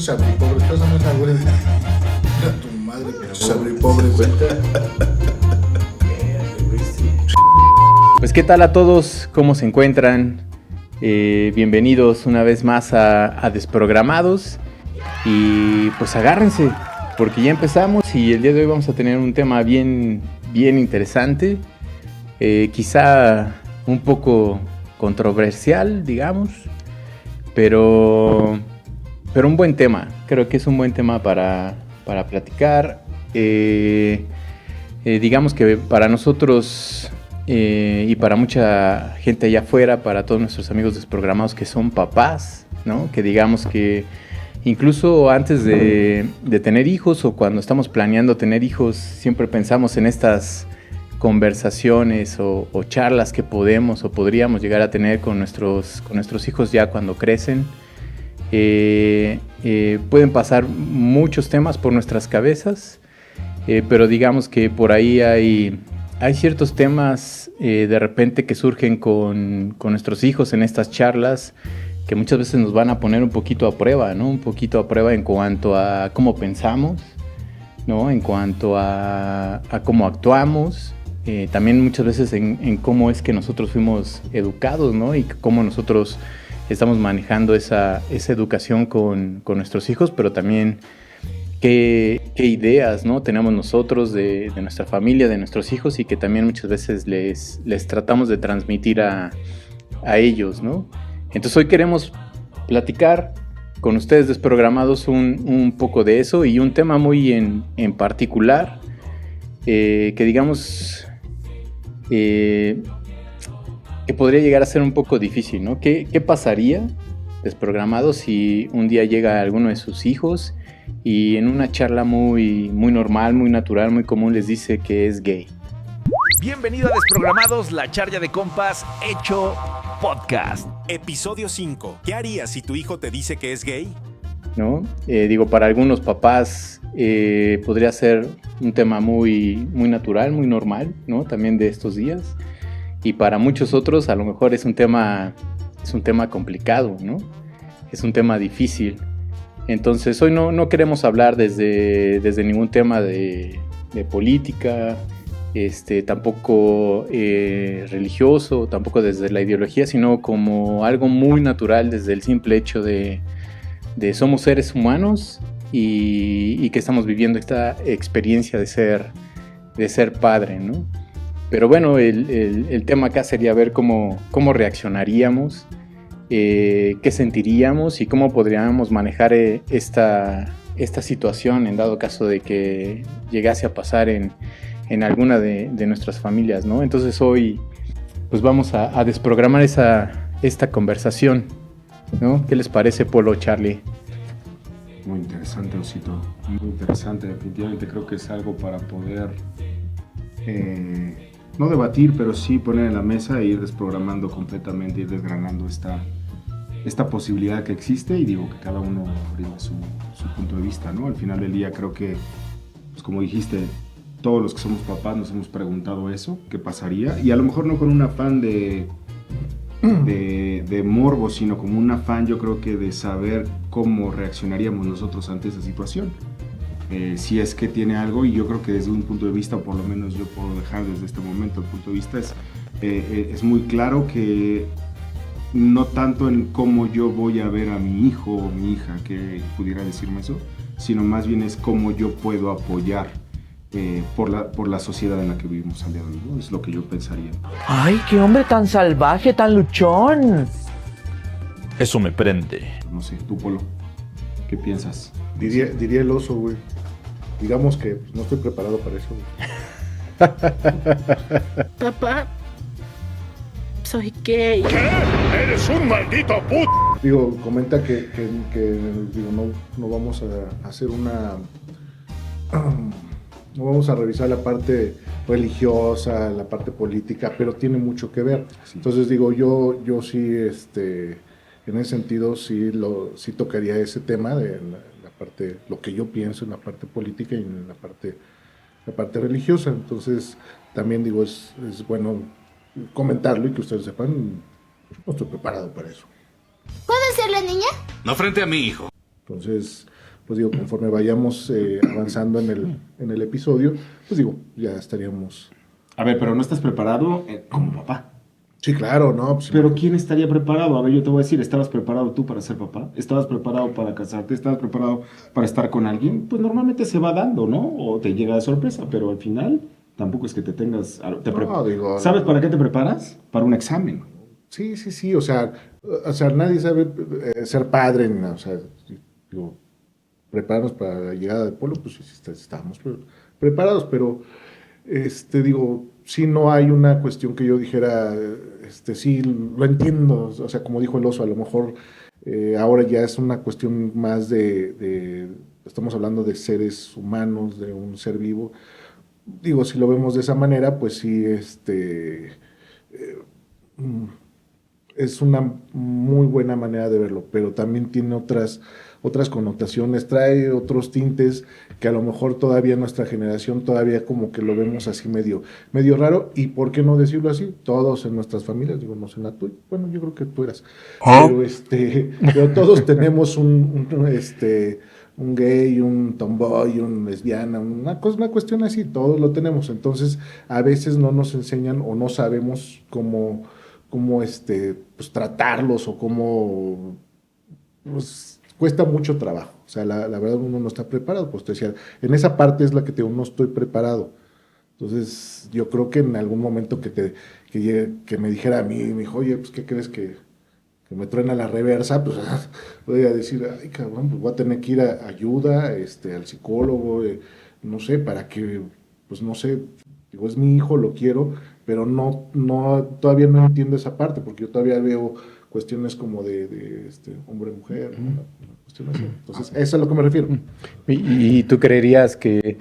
sabripobre, pásame esa güey. Mira tu madre, sabripobre, güey. Pues qué tal a todos, ¿cómo se encuentran? Bienvenidos una vez más a Desprogramados. Y pues agárrense, porque ya empezamos y el día de hoy vamos a tener un tema bien interesante. Quizá un poco controversial, digamos, pero un buen tema. Creo que es un buen tema para platicar. Digamos que para nosotros y para mucha gente allá afuera, para todos nuestros amigos desprogramados que son papás, ¿no? Que digamos que incluso antes de tener hijos o cuando estamos planeando tener hijos, siempre pensamos en estas conversaciones o charlas que podemos o podríamos llegar a tener con nuestros hijos ya cuando crecen. Pueden pasar muchos temas por nuestras cabezas, pero digamos que por ahí hay ciertos temas de repente que surgen con nuestros hijos en estas charlas que muchas veces nos van a poner un poquito a prueba, ¿no? Un poquito a prueba en cuanto a cómo pensamos, ¿no? En cuanto a cómo actuamos. También muchas veces en cómo es que nosotros fuimos educados, ¿no? Y cómo nosotros estamos manejando esa educación con nuestros hijos, pero también qué ideas, ¿no? tenemos nosotros de nuestra familia, de nuestros hijos, y que también muchas veces les tratamos de transmitir a ellos, ¿no? Entonces hoy queremos platicar con ustedes desprogramados un poco de eso y un tema muy en particular que digamos que podría llegar a ser un poco difícil, ¿no? ¿Qué pasaría desprogramado si un día llega alguno de sus hijos y en una charla muy normal, muy natural, muy común les dice que es gay? Bienvenido a Desprogramados, la charla de compas hecho podcast. Episodio 5. ¿Qué harías si tu hijo te dice que es gay? ¿No? Digo, para algunos papás podría ser un tema muy natural, muy normal, ¿no? También de estos días. Y para muchos otros a lo mejor es un tema complicado, ¿no? Es un tema difícil. Entonces hoy no queremos hablar desde ningún tema de política, tampoco religioso, tampoco desde la ideología, sino como algo muy natural desde el simple hecho de somos seres humanos y que estamos viviendo esta experiencia de ser padre, ¿no? Pero bueno, el tema acá sería ver cómo reaccionaríamos, qué sentiríamos y cómo podríamos manejar esta situación en dado caso de que llegase a pasar en alguna de nuestras familias, ¿no? Entonces hoy pues vamos a desprogramar esta conversación, ¿no? ¿Qué les parece, Polo, Charlie? Muy interesante, Osito. Muy interesante, definitivamente creo que es algo para poder no debatir, pero sí poner en la mesa e ir desprogramando completamente, ir desgranando esta posibilidad que existe, y digo que cada uno brinda su punto de vista, ¿no? Al final del día creo que, pues como dijiste, todos los que somos papás nos hemos preguntado eso, qué pasaría, y a lo mejor no con un afán de morbo, sino como un afán, yo creo que de saber cómo reaccionaríamos nosotros ante esa situación. Si es que tiene algo, y yo creo que desde un punto de vista, o por lo menos yo puedo dejar desde este momento el punto de vista, es muy claro que no tanto en cómo yo voy a ver a mi hijo o mi hija que pudiera decirme eso, sino más bien es cómo yo puedo apoyar por la sociedad en la que vivimos al día de hoy, ¿no? Es lo que yo pensaría. ¡Ay, qué hombre tan salvaje, tan luchón! Eso me prende. No sé, tú, Polo, ¿qué piensas? Diría el oso, güey. Digamos que pues, no estoy preparado para eso, güey. Papá, soy gay. ¿Qué? ¡Eres un maldito puto! Digo, comenta que digo, no vamos a hacer una... No vamos a revisar la parte religiosa, la parte política, pero tiene mucho que ver. Sí. Entonces digo, yo sí, en ese sentido sí tocaría ese tema de la parte, lo que yo pienso en la parte política y en la parte religiosa. Entonces también digo, es bueno comentarlo y que ustedes sepan, no estoy preparado para eso. ¿Puedo ser la niña? No frente a mi hijo. Entonces, pues digo, conforme vayamos avanzando en el episodio, pues digo, ya estaríamos... A ver, pero no estás preparado como papá. Sí, claro, ¿no? Pues, Pero ¿quién estaría preparado? A ver, yo te voy a decir, ¿estabas preparado tú para ser papá? ¿Estabas preparado para casarte? ¿Estabas preparado para estar con alguien? Pues normalmente se va dando, ¿no? O te llega de sorpresa, pero al final tampoco es que te tengas... No, digo, ¿Sabes para qué te preparas? Para un examen. sí, o sea, nadie sabe ser padre, o sea, digo, prepararnos para la llegada del pueblo, pues sí, estábamos preparados, pero, digo, sí no hay una cuestión que yo dijera, sí, lo entiendo, o sea, como dijo el oso, a lo mejor ahora ya es una cuestión más estamos hablando de seres humanos, de un ser vivo, digo, si lo vemos de esa manera, pues sí, mm, es una muy buena manera de verlo, pero también tiene otras connotaciones, trae otros tintes que a lo mejor todavía nuestra generación todavía como que lo vemos así medio raro, y por qué no decirlo así, todos en nuestras familias, digo, no sé, en la tuya, bueno, yo creo que tú eras, pero todos tenemos un gay, un tomboy, un lesbiana, una cuestión así, todos lo tenemos, entonces a veces no nos enseñan o no sabemos cómo pues tratarlos o cómo, pues cuesta mucho trabajo, o sea, la verdad uno no está preparado, pues te decía, en esa parte es la que te digo, no estoy preparado, entonces yo creo que en algún momento que me dijera a mí, me dijo, oye, pues ¿qué crees que me truena la reversa? Pues voy a decir, ay cabrón, pues voy a tener que ir a ayuda, al psicólogo, no sé, para que, pues no sé, digo, es mi hijo, lo quiero, pero todavía no entiendo esa parte, porque yo todavía veo cuestiones como de hombre-mujer, ¿no? Una cuestión así. Entonces, eso es a lo que me refiero. Y tú creerías que,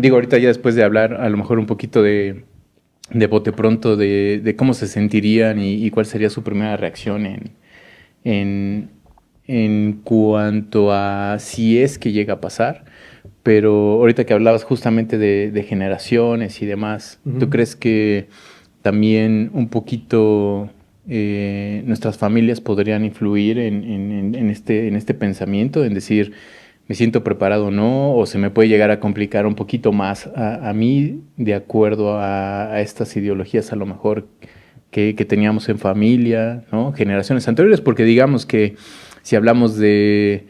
digo, ahorita ya después de hablar a lo mejor un poquito de bote pronto de cómo se sentirían y cuál sería su primera reacción en cuanto a si es que llega a pasar, pero ahorita que hablabas justamente de generaciones y demás, ¿tú crees que también un poquito nuestras familias podrían influir en este pensamiento, en decir, me siento preparado o no, o se me puede llegar a complicar un poquito más a mí de acuerdo a estas ideologías a lo mejor que teníamos en familia, ¿no? Generaciones anteriores, porque digamos que si hablamos de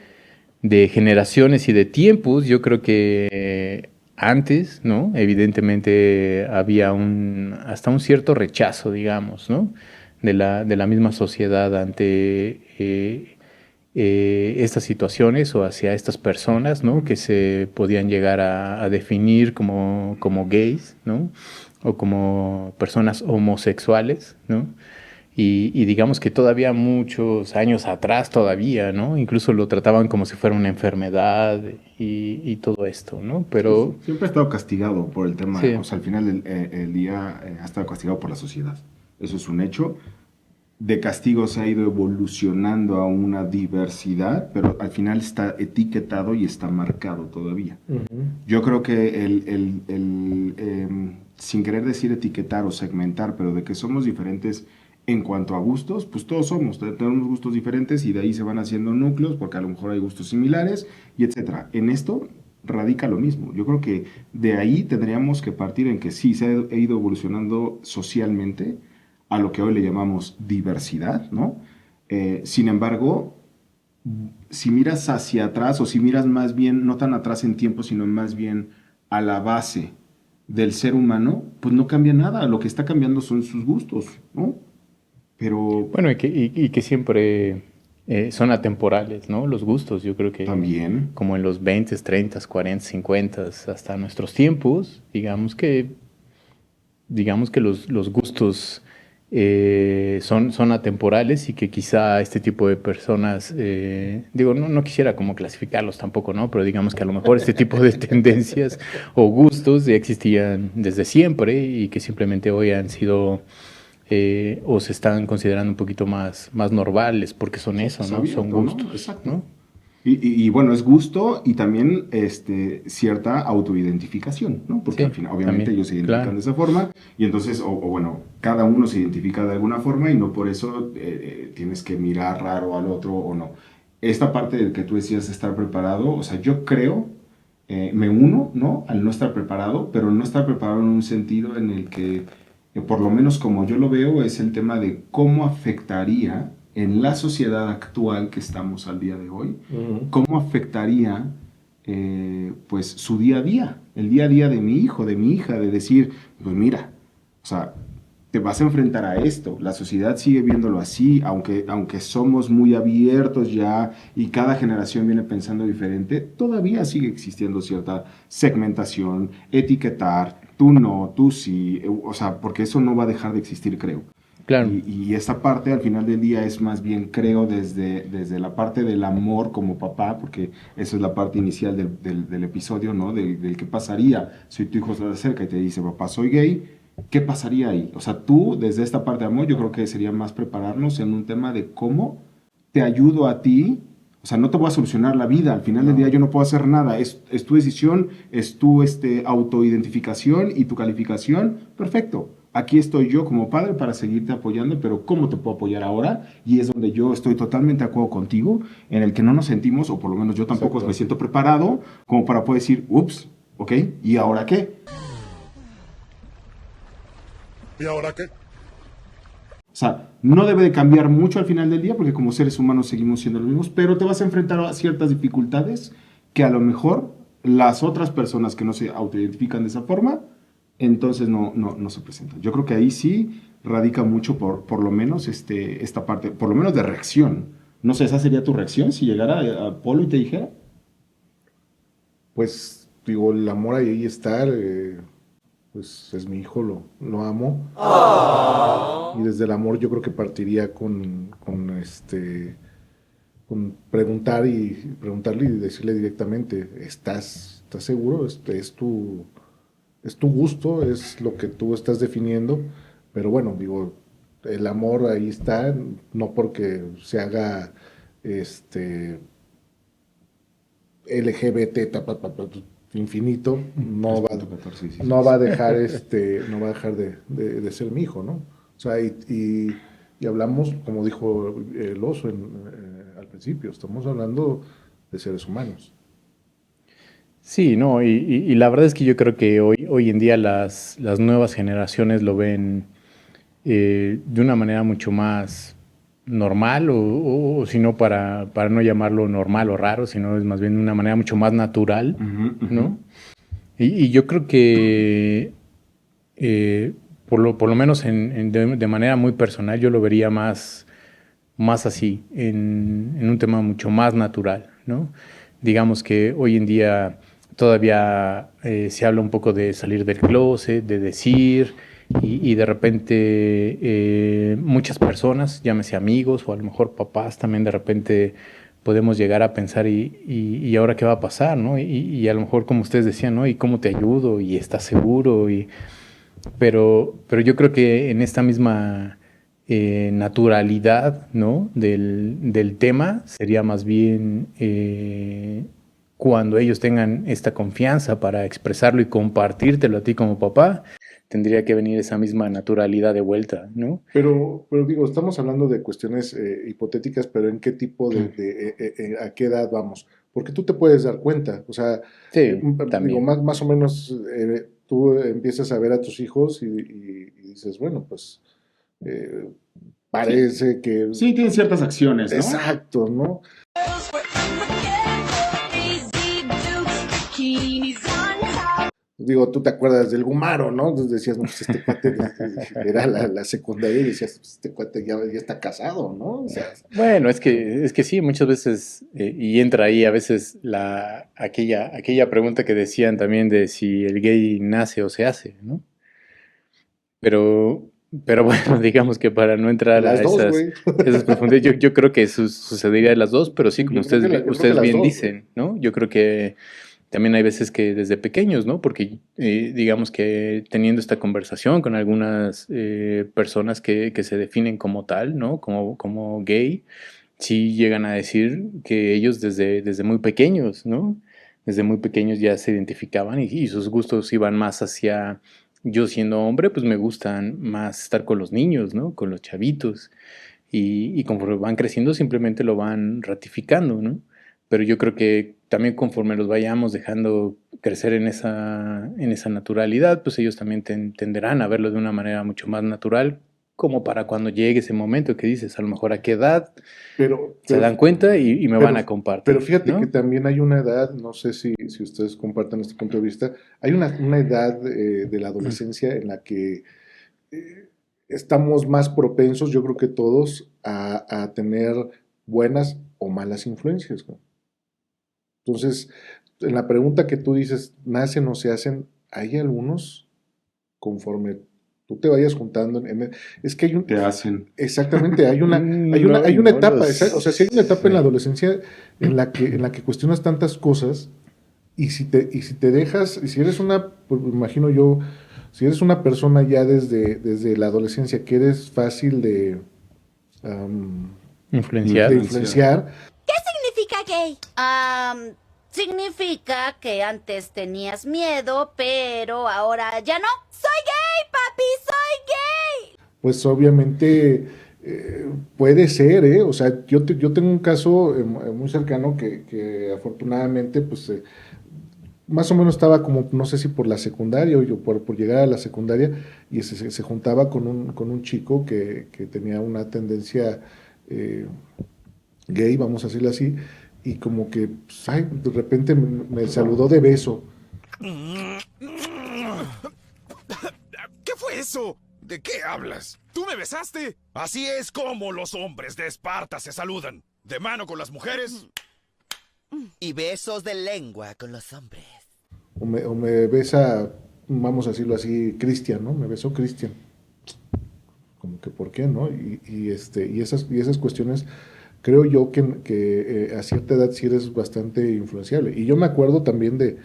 generaciones y de tiempos, yo creo que antes, ¿no? Evidentemente había hasta un cierto rechazo, digamos, ¿no? De la misma sociedad ante estas situaciones o hacia estas personas, ¿no? Que se podían llegar a definir como gays, ¿no? O como personas homosexuales, ¿no? Y digamos que todavía muchos años atrás todavía, ¿no? Incluso lo trataban como si fuera una enfermedad y todo esto, ¿no? Pero... Sí, siempre ha estado castigado por el tema, Sí. o sea, al final del día ha estado castigado por la sociedad. Eso es un hecho. De castigo se ha ido evolucionando a una diversidad, pero al final está etiquetado y está marcado todavía. Yo creo que sin querer decir etiquetar o segmentar, pero de que somos diferentes en cuanto a gustos, pues todos tenemos gustos diferentes y de ahí se van haciendo núcleos porque a lo mejor hay gustos similares y etcétera. En esto radica lo mismo. Yo creo que de ahí tendríamos que partir en que sí se ha ido evolucionando socialmente a lo que hoy le llamamos diversidad, ¿no? Sin embargo, si miras hacia atrás o si miras más bien, no tan atrás en tiempo, sino más bien a la base del ser humano, pues no cambia nada. Lo que está cambiando son sus gustos, ¿no? Pero Bueno, y que siempre son atemporales, ¿no? Los gustos, yo creo que también, como en los 20, 30, 40, 50, hasta nuestros tiempos, digamos que los gustos son atemporales y que quizá este tipo de personas, digo, no quisiera como clasificarlos tampoco, ¿no? Pero digamos que a lo mejor este tipo de tendencias o gustos ya existían desde siempre y que simplemente hoy han sido... o se están considerando un poquito más normales, porque son eso, ¿no? abierto, Son gustos, ¿no? Exacto. ¿no? Y bueno, es gusto y también cierta autoidentificación, ¿no? Porque Sí, al final, obviamente, también, ellos se identifican claro. de esa forma y entonces, bueno, cada uno se identifica de alguna forma y no por eso tienes que mirar raro al otro o no. esta parte del que tú decías de estar preparado, o sea, yo creo, me uno, ¿no? Al no estar preparado, pero no estar preparado en un sentido en el que, por lo menos como yo lo veo, es el tema de cómo afectaría en la sociedad actual que estamos al día de hoy, cómo afectaría pues su día a día, el día a día de mi hijo, de mi hija, de decir, pues mira, o sea, te vas a enfrentar a esto. La sociedad sigue viéndolo así, aunque somos muy abiertos ya y cada generación viene pensando diferente, todavía sigue existiendo cierta segmentación, etiquetar, tú no, tú sí, o sea, porque eso no va a dejar de existir, creo. Claro. Y esta parte al final del día es más bien, creo, desde la parte del amor como papá, porque esa es la parte inicial del episodio, ¿no? Del qué pasaría si tu hijo se acerca y te dice, papá, soy gay. ¿Qué pasaría ahí? O sea, tú, desde esta parte de amor, yo creo que sería más prepararnos en un tema de cómo te ayudo a ti. O sea, no te voy a solucionar la vida. Al final del día yo no puedo hacer nada. Es tu decisión, es tu autoidentificación y tu calificación. Perfecto. Aquí estoy yo como padre para seguirte apoyando, pero ¿cómo te puedo apoyar ahora? Y es donde yo estoy totalmente de acuerdo contigo, en el que no nos sentimos, o por lo menos yo tampoco me siento preparado, como para poder decir, ups, ok, ¿y ahora qué? ¿Y ahora qué? O sea, no debe de cambiar mucho al final del día, porque como seres humanos seguimos siendo los mismos, pero te vas a enfrentar a ciertas dificultades que a lo mejor las otras personas que no se autoidentifican de esa forma, entonces no se presentan. Yo creo que ahí sí radica mucho por lo menos esta parte, por lo menos de reacción. No sé, ¿esa sería tu reacción si llegara a Polo y te dijera? Pues digo, el amor ahí está, pues es mi hijo, lo amo. Y desde el amor yo creo que partiría con preguntarle y decirle directamente, ¿estás seguro? Es tu gusto, es lo que tú estás definiendo, pero bueno, digo, el amor ahí está, no porque se haga LGBT infinito, no va a dejar de ser mi hijo, ¿no? O sea, y hablamos, como dijo el oso al principio, estamos hablando de seres humanos. Sí, no, y la verdad es que yo creo que hoy en día las nuevas generaciones lo ven de una manera mucho más normal, o si no, para no llamarlo normal o raro, sino es más bien de una manera mucho más natural, ¿no? Y yo creo que por lo menos de manera muy personal, yo lo vería más así, en un tema mucho más natural, ¿no? Digamos que hoy en día todavía se habla un poco de salir del closet, de decir, y de repente muchas personas, llámese amigos o a lo mejor papás, también de repente podemos llegar a pensar y ahora qué va a pasar, ¿no? Y a lo mejor como ustedes decían, ¿no? ¿Y cómo te ayudo? ¿Y estás seguro? Pero yo creo que en esta misma naturalidad, ¿no? del tema sería más bien cuando ellos tengan esta confianza para expresarlo y compartírtelo a ti como papá, tendría que venir esa misma naturalidad de vuelta, ¿no? Pero digo, estamos hablando de cuestiones hipotéticas, pero ¿en qué tipo a qué edad vamos? Porque tú te puedes dar cuenta, o sea, Sí, digo, también. más o menos tú empiezas a ver a tus hijos y dices, bueno, pues parece que... Sí, tienen ciertas acciones, ¿no? Exacto, ¿no? Digo, tú te acuerdas del Gumaro, ¿no? Entonces decías, no, pues este cuate era la secundaria y decías, pues este cuate ya está casado, ¿no? O sea, Bueno, es que sí, muchas veces, y entra ahí a veces aquella pregunta que decían también de si el gay nace o se hace, ¿no? Pero, pero bueno, digamos que para no entrar a las dos, güey. esas profundidades, yo creo que sucedería de las dos, pero sí, como Yo creo que yo creo que ustedes las bien dos, dicen, ¿no? Yo creo que también hay veces que desde pequeños, ¿no? Porque digamos que teniendo esta conversación con algunas personas que se definen como tal, ¿no? Como gay, sí llegan a decir que ellos desde muy pequeños, ¿no? Desde muy pequeños ya se identificaban y sus gustos iban más hacia, yo siendo hombre, pues me gustan más estar con los niños, ¿no? Con los chavitos. y conforme van creciendo simplemente lo van ratificando, ¿no? Pero yo creo que también conforme los vayamos dejando crecer en esa naturalidad, pues ellos también tenderán a verlo de una manera mucho más natural, como para cuando llegue ese momento que dices, a lo mejor a qué edad se dan cuenta y me van a compartir. Pero fíjate ¿no? que también hay una edad, no sé si ustedes compartan este punto de vista, hay una edad de la adolescencia en la que estamos más propensos, yo creo que todos, a tener buenas o malas influencias, ¿no? Entonces, en la pregunta que tú dices, ¿nacen o se hacen? Hay algunos, conforme tú te vayas juntando, es que hay un... Te hacen. Exactamente, hay una etapa, o sea, sí hay una etapa en la adolescencia en la que cuestionas tantas cosas y si te dejas, y si eres pues me imagino yo, si eres una persona ya desde la adolescencia que eres fácil de influenciar. ¿Qué significa gay? Significa que antes tenías miedo, pero ahora ya no. ¡Soy gay, papi! ¡Soy gay! Pues obviamente puede ser, ¿eh? O sea, yo tengo un caso muy cercano que afortunadamente, pues, más o menos estaba como, no sé si por la secundaria o yo por llegar a la secundaria, y se juntaba con un chico que tenía una tendencia gay, vamos a decirlo así, y como que, pues, ay, de repente me saludó de beso. ¿Qué fue eso? ¿De qué hablas? ¿Tú me besaste? Así es como los hombres de Esparta se saludan. De mano con las mujeres. Y besos de lengua con los hombres. O me besa, vamos a decirlo así, Cristian, ¿no? Me besó Cristian. Como que, ¿por qué, no? Y esas cuestiones, creo yo que a cierta edad sí eres bastante influenciable. Y yo me acuerdo también de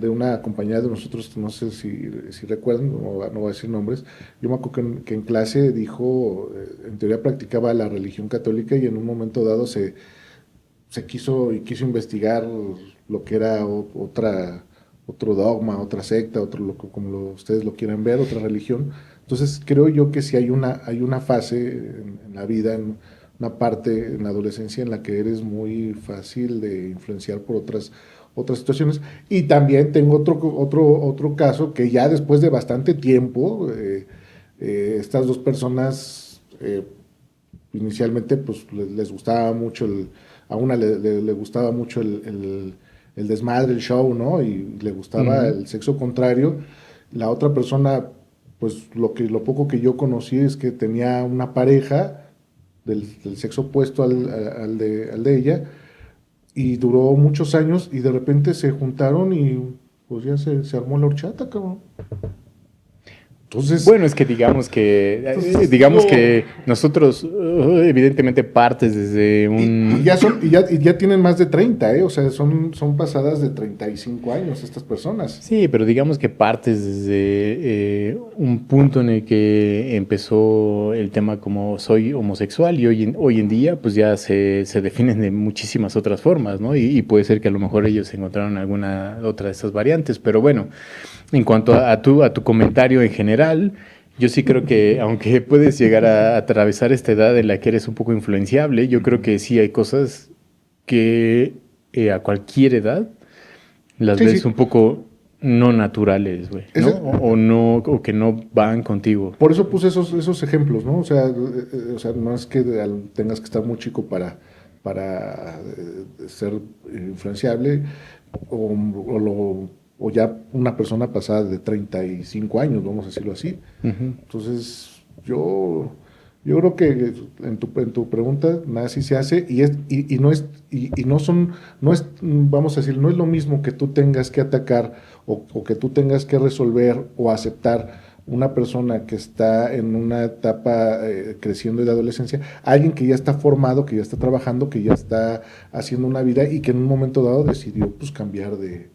una compañera de nosotros, no sé si recuerdan, no voy a decir nombres, yo me acuerdo que en clase dijo, en teoría practicaba la religión católica y en un momento dado se quiso investigar lo que era otro dogma, otra secta, ustedes lo quieran ver, otra religión. Entonces creo yo que sí hay una fase en la vida, en una parte en la adolescencia en la que eres muy fácil de influenciar por otras situaciones. Y también tengo otro caso que ya después de bastante tiempo, estas dos personas inicialmente pues les gustaba mucho, a una le gustaba mucho el desmadre, el show, ¿no? Y le gustaba el sexo contrario. La otra persona, pues lo poco que yo conocí es que tenía una pareja del sexo opuesto al de ella, y duró muchos años, y de repente se juntaron y pues ya se armó la horchata, cabrón. Entonces, bueno, es que digamos que nosotros, evidentemente, partes desde un... Y ya tienen más de 30, o sea, son pasadas de 35 años estas personas. Sí, pero digamos que partes desde un punto en el que empezó el tema como soy homosexual, y hoy en día pues ya se definen de muchísimas otras formas, ¿no? Y puede ser que a lo mejor ellos encontraron alguna otra de estas variantes, pero bueno, en cuanto a tu comentario en general, yo sí creo que aunque puedes llegar a atravesar esta edad en la que eres un poco influenciable, yo creo que sí hay cosas que a cualquier edad las ves un poco no naturales, güey, ¿no? O que no van contigo. Por eso puse esos ejemplos, ¿no? O sea, no es que tengas que estar muy chico para ser influenciable, o ya una persona pasada de 35 años, vamos a decirlo así. Entonces, yo creo que en tu pregunta nada sí se hace, no es, vamos a decir, no es lo mismo que tú tengas que atacar o que tú tengas que resolver o aceptar una persona que está en una etapa creciendo de adolescencia, alguien que ya está formado, que ya está trabajando, que ya está haciendo una vida y que en un momento dado decidió pues cambiar de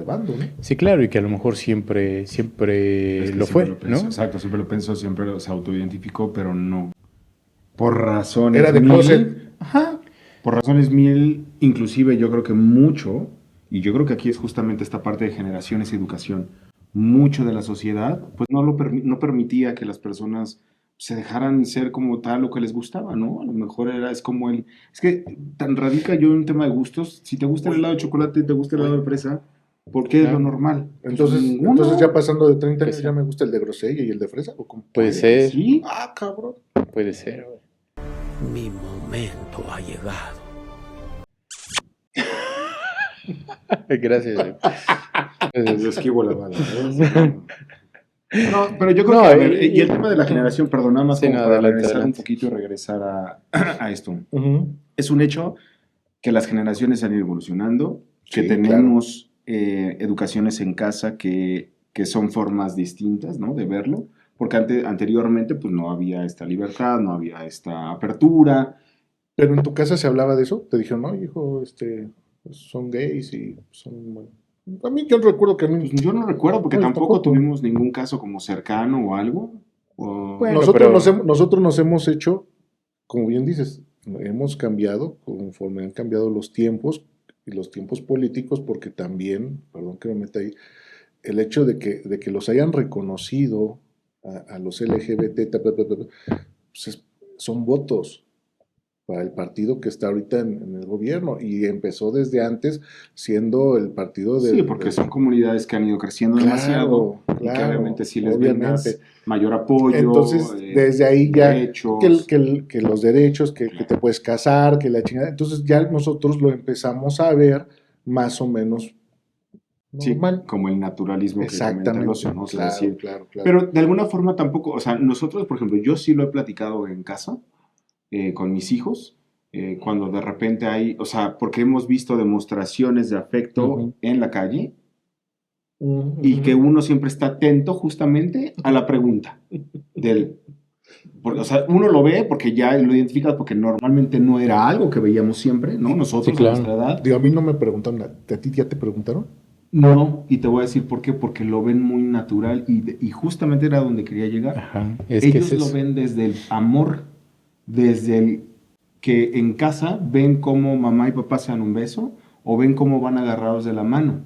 bando, ¿no? Sí, claro, y que a lo mejor siempre lo fue, ¿no? Exacto, siempre lo pensó, siempre se autoidentificó, pero no. Por razones era de closet. Ajá. Por razones mil, inclusive yo creo que mucho, y yo creo que aquí es justamente esta parte de generaciones y educación, mucho de la sociedad, pues no permitía que las personas se dejaran ser como tal lo que les gustaba, ¿no? A lo mejor es como es que tan radica yo en un tema de gustos. Si te gusta el helado de chocolate y te gusta el helado de fresa, ¿por qué es lo normal? Entonces ya pasando de 30 años ya me gusta el de grosella y el de fresa, ¿o cómo? Puede ser. Sí. Ah, cabrón. Puede ser. Mi momento ha llegado. Gracias. Yo esquivo la bala. No, pero yo creo que, a ver, y el tema de la generación, perdón, nada más Sí, como no, para adelante, regresar un adelante. poquito y regresar a esto. Es un hecho que las generaciones han ido evolucionando, que Sí, tenemos educaciones en casa que son formas distintas, ¿no? De verlo, porque anteriormente pues no había esta libertad, no había esta apertura. Pero en tu casa se hablaba de eso, te dijeron, no, hijo, pues, son gays y son... bueno. A mí yo recuerdo que a mí... Pues yo no recuerdo, porque No, tampoco tampoco. tuvimos ningún caso como cercano o algo. Bueno, nosotros nos hemos hecho, como bien dices, hemos cambiado conforme han cambiado los tiempos y los tiempos políticos, porque también, perdón que me meta ahí, el hecho de que los hayan reconocido a los LGBT, pues son votos para el partido que está ahorita en el gobierno, y empezó desde antes siendo el partido de... Sí, porque son comunidades que han ido creciendo demasiado y que obviamente sí les brindas mayor apoyo. Entonces, desde ahí ya derechos. que los derechos, que te puedes casar, que la chingada. Entonces ya nosotros lo empezamos a ver más o menos normal. Sí, como el naturalismo que comenta el ocio, ¿no? O sea, Claro, decir, claro. Pero de alguna forma tampoco, o sea, nosotros, por ejemplo, yo sí lo he platicado en casa con mis hijos, cuando de repente hay, o sea, porque hemos visto demostraciones de afecto en la calle y que uno siempre está atento justamente a la pregunta porque, o sea, uno lo ve porque ya lo identifica, porque normalmente no era algo que veíamos siempre, ¿no? Nosotros Sí, claro. a nuestra edad. Digo, a mí no me preguntaron, ¿a ti ya te preguntaron? No, y te voy a decir por qué, porque lo ven muy natural y justamente era donde quería llegar. Ajá, Ellos lo ven desde el amor, desde el que en casa ven cómo mamá y papá se dan un beso o ven cómo van agarrados de la mano.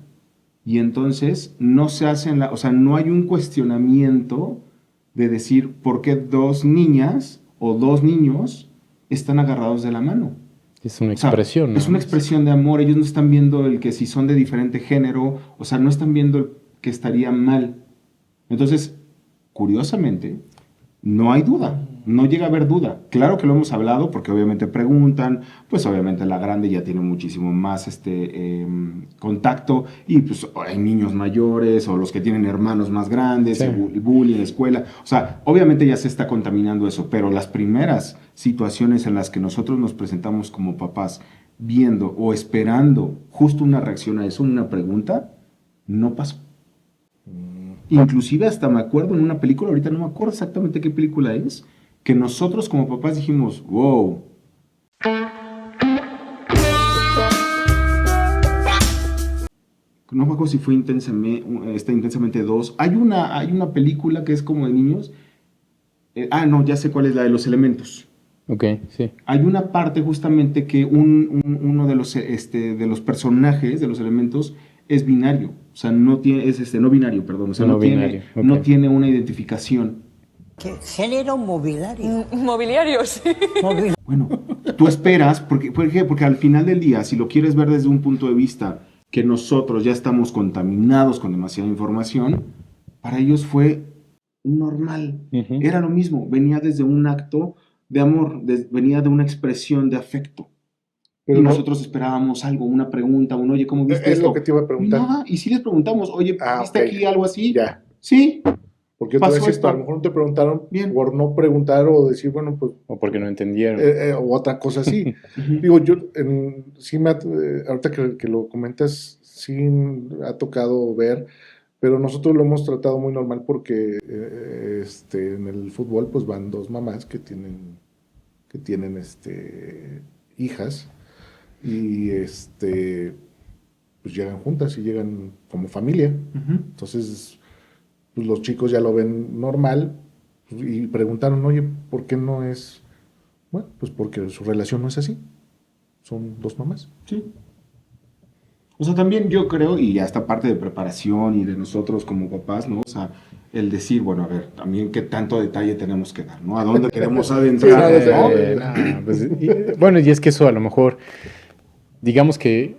Y entonces no se hacen o sea, no hay un cuestionamiento de decir por qué dos niñas o dos niños están agarrados de la mano. Es una expresión, ¿no? Es una expresión de amor. Ellos no están viendo el que si son de diferente género, o sea, no están viendo el que estaría mal. Entonces, curiosamente, no hay duda, no llega a haber duda. Claro que lo hemos hablado porque obviamente preguntan, pues obviamente la grande ya tiene muchísimo más contacto y pues hay niños mayores o los que tienen hermanos más grandes, Sí. el bullying en la escuela. O sea, obviamente ya se está contaminando eso, pero las primeras situaciones en las que nosotros nos presentamos como papás viendo o esperando justo una reacción a eso, una pregunta, no pasó. Inclusive hasta me acuerdo en una película, ahorita no me acuerdo exactamente qué película es, que nosotros como papás dijimos, wow. No me acuerdo si fue Intensamente 2. Hay una película que es como de niños. No, ya sé cuál es, la de los elementos. Ok, sí. Hay una parte justamente que uno de los personajes de los elementos es binario. O sea, no binario, perdón. O sea, no binario, ok. no tiene una identificación. ¿Qué género mobiliario? Mobiliario, sí. Bueno, tú esperas, porque al final del día, si lo quieres ver desde un punto de vista que nosotros ya estamos contaminados con demasiada información, para ellos fue normal. Era lo mismo, venía desde un acto de amor, venía de una expresión de afecto. Pero y no- nosotros esperábamos algo, una pregunta, oye, ¿cómo viste Es esto? lo que te iba a preguntar. Nada, y si les preguntamos, oye, ¿viste ok. aquí algo así? Ya. Sí. Porque otra Pasó vez esto. a lo mejor no te preguntaron Bien. por no preguntar o decir, bueno, pues, O porque no entendieron. o otra cosa así. Digo, yo, sí ahorita que lo comentas, sí ha tocado ver, pero nosotros lo hemos tratado muy normal porque en el fútbol pues van dos mamás que tienen hijas y pues llegan juntas y llegan como familia. Entonces, pues los chicos ya lo ven normal y preguntaron, oye, ¿por qué no es? Bueno, pues porque su relación no es así. Son dos mamás. Sí. O sea, también yo creo, y ya esta parte de preparación y de nosotros como papás, ¿no? O sea, el decir, bueno, a ver, también qué tanto detalle tenemos que dar, ¿no? ¿A dónde queremos adentrar? Bueno, y es que eso a lo mejor, digamos que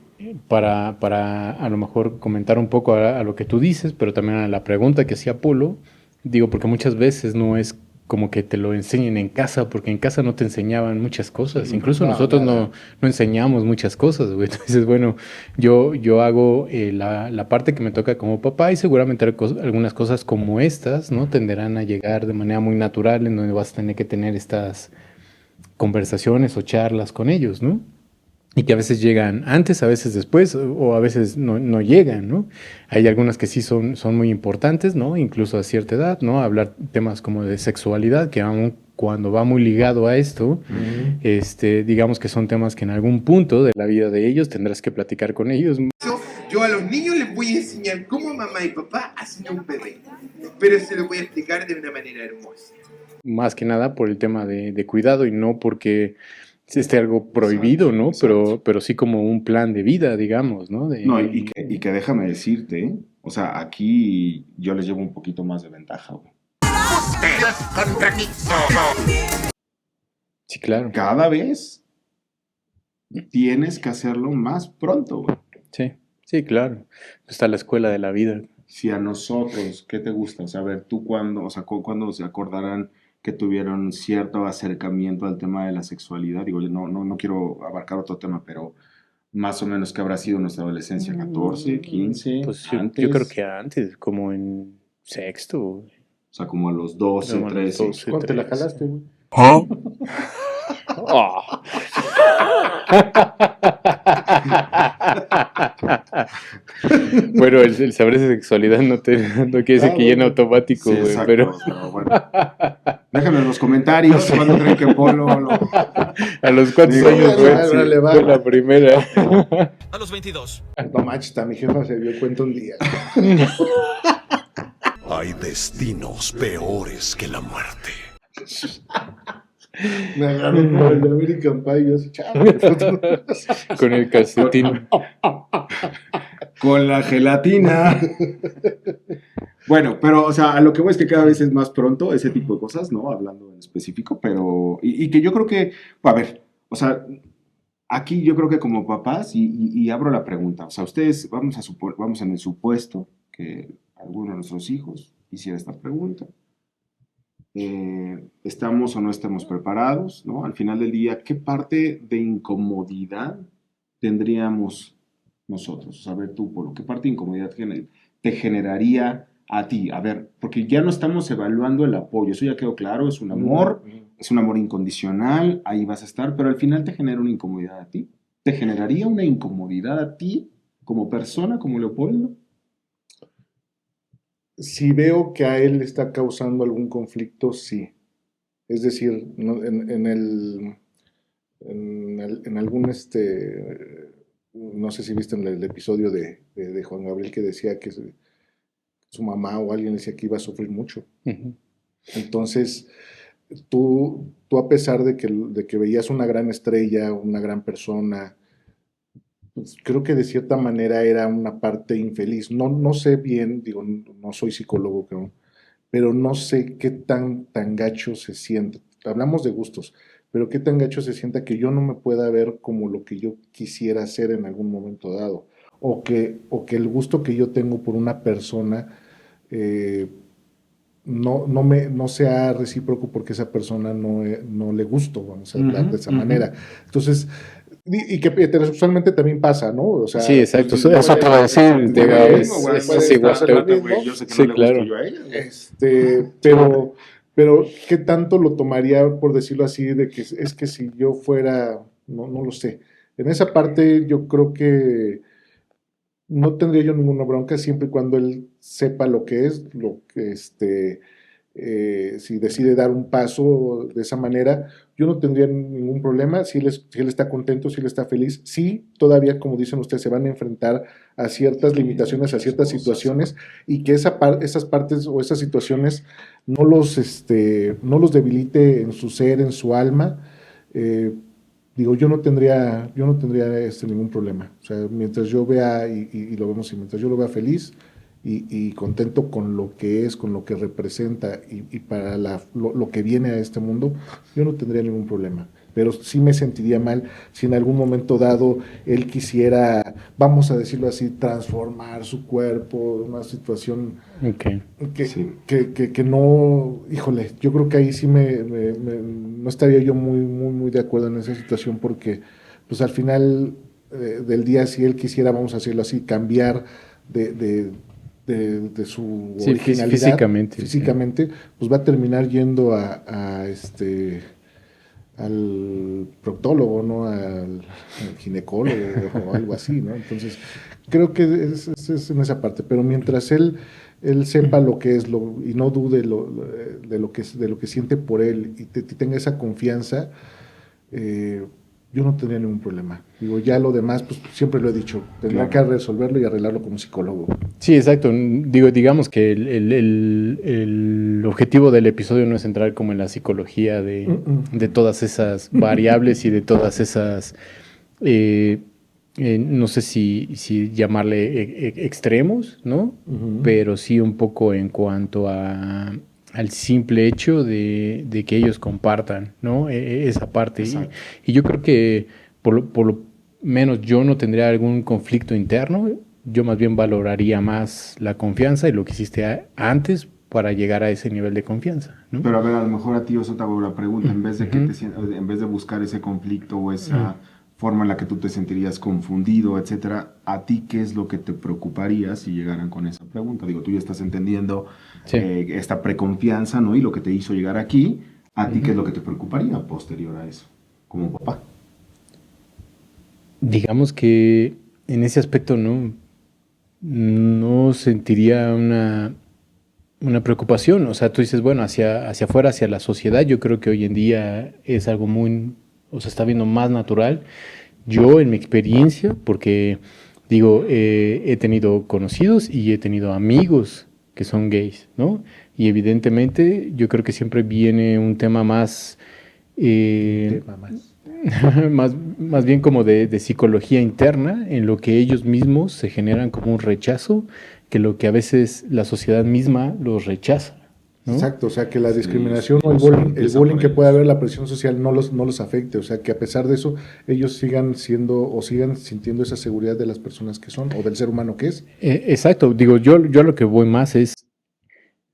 para a lo mejor comentar un poco a lo que tú dices, pero también a la pregunta que hacía Polo, digo, porque muchas veces no es como que te lo enseñen en casa, porque en casa no te enseñaban muchas cosas, incluso nosotros no enseñamos muchas cosas, güey. Entonces, bueno, yo hago la parte que me toca como papá y seguramente algunas cosas como estas, ¿no? Tenderán a llegar de manera muy natural en donde vas a tener que tener estas conversaciones o charlas con ellos, ¿no? Y que a veces llegan antes, a veces después, o a veces no llegan, ¿no? Hay algunas que sí son muy importantes, ¿no? Incluso a cierta edad, ¿no? Hablar temas como de sexualidad, que aún cuando va muy ligado a esto, digamos que son temas que en algún punto de la vida de ellos tendrás que platicar con ellos. Yo a los niños les voy a enseñar cómo mamá y papá hacen un bebé, pero se lo voy a explicar de una manera hermosa. Más que nada por el tema de cuidado y no porque esté algo prohibido, ¿no? Pero sí como un plan de vida, digamos, ¿no? Y que déjame decirte, o sea, aquí yo les llevo un poquito más de ventaja, güey. Ustedes contra mí. Sí, claro. Cada vez tienes que hacerlo más pronto, güey. Sí, claro. Está la escuela de la vida. Si a nosotros, ¿qué te gusta? O sea, a ver, tú cuándo se acordarán que tuvieron cierto acercamiento al tema de la sexualidad. Digo, yo no quiero abarcar otro tema, pero más o menos, ¿qué habrá sido nuestra adolescencia? ¿14, 15? Pues yo creo que antes, como en sexto. O sea, como a los 12, 13. ¿Cuándo te la jalaste, güey? Bueno, el saber de sexualidad no quiere decir que llena automático, güey. Sí, pero bueno. Déjenlo en los comentarios cuando creen que Polo a los cuántos años fue la primera. A los 22. No manches, mi jefa se dio cuenta un día. Hay destinos peores que la muerte. Me agarró con el American Pie y yo así, chavo. Con el calcetín. Con la gelatina. Bueno, pero, o sea, a lo que voy es que cada vez es más pronto ese tipo de cosas, ¿no? Hablando en específico, pero... Y que yo creo que... A ver, o sea, aquí yo creo que como papás, y abro la pregunta, o sea, ustedes, vamos en el supuesto que alguno de nuestros hijos hiciera esta pregunta. ¿Estamos o no estamos preparados, ¿no? Al final del día, ¿qué parte de incomodidad tendríamos nosotros? O sea, a ver tú, Polo, ¿qué parte de incomodidad te generaría a ti? A ver, porque ya no estamos evaluando el apoyo, eso ya quedó claro, es un amor incondicional, ahí vas a estar, pero al final te genera una incomodidad a ti. ¿Te generaría una incomodidad a ti como persona, como Leopoldo? Si veo que a él le está causando algún conflicto, sí. Es decir, en algún no sé si viste en el episodio de Juan Gabriel que decía que su mamá o alguien le decía que iba a sufrir mucho. Uh-huh. Entonces, tú a pesar de que veías una gran estrella, una gran persona, pues creo que de cierta manera era una parte infeliz. No sé bien, digo, no soy psicólogo, creo, pero no sé qué tan gacho se siente. Hablamos de gustos, pero qué tan gacho se sienta que yo no me pueda ver como lo que yo quisiera hacer en algún momento dado. O que el gusto que yo tengo por una persona no sea recíproco porque esa persona no le gusto, vamos a hablar de esa manera. Entonces, y que heterosexualmente también pasa, ¿no? O sea, sí, exacto. Eso te va a decir. Es igual. Yo sé que no le gusto yo a ella. Pero ¿qué tanto lo tomaría, por decirlo así, de que es que si yo fuera, no lo sé. En esa parte yo creo que no tendría yo ninguna bronca siempre y cuando él sepa lo que es, si decide dar un paso de esa manera, yo no tendría ningún problema. Si él está contento, si él está feliz, sí, todavía, como dicen ustedes, se van a enfrentar a ciertas limitaciones, a ciertas situaciones, y que esas partes o esas situaciones no los debilite en su ser, en su alma, digo, yo no tendría ningún problema. O sea, mientras yo vea y lo vemos, y mientras yo lo vea feliz y contento con lo que es, con lo que representa y para lo que viene a este mundo, yo no tendría ningún problema. Pero sí me sentiría mal si en algún momento dado él quisiera, vamos a decirlo así, transformar su cuerpo, una situación que no, híjole, yo creo que ahí sí no estaría yo muy de acuerdo en esa situación, porque pues al final del día, si él quisiera, vamos a decirlo así, cambiar de su originalidad físicamente, pues va a terminar yendo al proctólogo, ¿no? Al ginecólogo o algo así, ¿no? Entonces, creo que es en esa parte, pero mientras él sepa lo que es y no dude de lo que siente por él y tenga esa confianza, yo no tendría ningún problema. Digo, ya lo demás, pues siempre lo he dicho, tendrá que resolverlo y arreglarlo como psicólogo. Sí, exacto. Digamos que el objetivo del episodio no es entrar como en la psicología de todas esas variables y de todas esas, no sé si llamarle extremos, ¿no? Pero sí un poco en cuanto al simple hecho de que ellos compartan, ¿no? Esa parte. Y yo creo que por lo menos yo no tendría algún conflicto interno. Yo más bien valoraría más la confianza y lo que hiciste antes para llegar a ese nivel de confianza, ¿no? Pero a ver, a lo mejor a ti eso te hago la pregunta, en vez de en vez de buscar ese conflicto o esa forma en la que tú te sentirías confundido, etcétera, ¿a ti qué es lo que te preocuparía si llegaran con esa pregunta? Digo, tú ya estás entendiendo esta preconfianza, ¿no? Y lo que te hizo llegar aquí, ¿a ti qué es lo que te preocuparía posterior a eso, como papá? Digamos que en ese aspecto no sentiría una preocupación. O sea, tú dices, bueno, hacia afuera, hacia la sociedad, yo creo que hoy en día es algo se está viendo más natural. Yo, en mi experiencia, porque digo, he tenido conocidos y he tenido amigos que son gays, ¿no? Y evidentemente yo creo que siempre viene un tema más... más bien como de psicología interna, en lo que ellos mismos se generan como un rechazo, que lo que a veces la sociedad misma los rechaza, ¿no? Exacto, o sea, que la discriminación o el bullying que puede haber, la presión social no los afecte, o sea, que a pesar de eso ellos sigan sintiendo esa seguridad de las personas que son o del ser humano que es. Exacto, digo, yo a lo que voy más es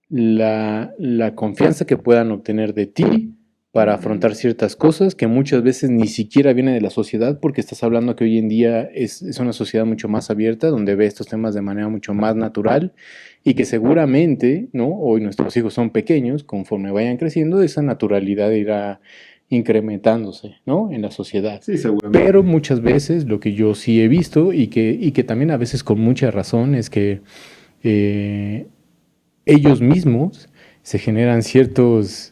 la confianza que puedan obtener de ti para afrontar ciertas cosas que muchas veces ni siquiera vienen de la sociedad, porque estás hablando que hoy en día es una sociedad mucho más abierta, donde ve estos temas de manera mucho más natural y que seguramente, ¿no? Hoy nuestros hijos son pequeños, conforme vayan creciendo, esa naturalidad irá incrementándose, ¿no? En la sociedad. Sí, seguramente. Pero muchas veces lo que yo sí he visto y que también a veces con mucha razón es que ellos mismos se generan ciertas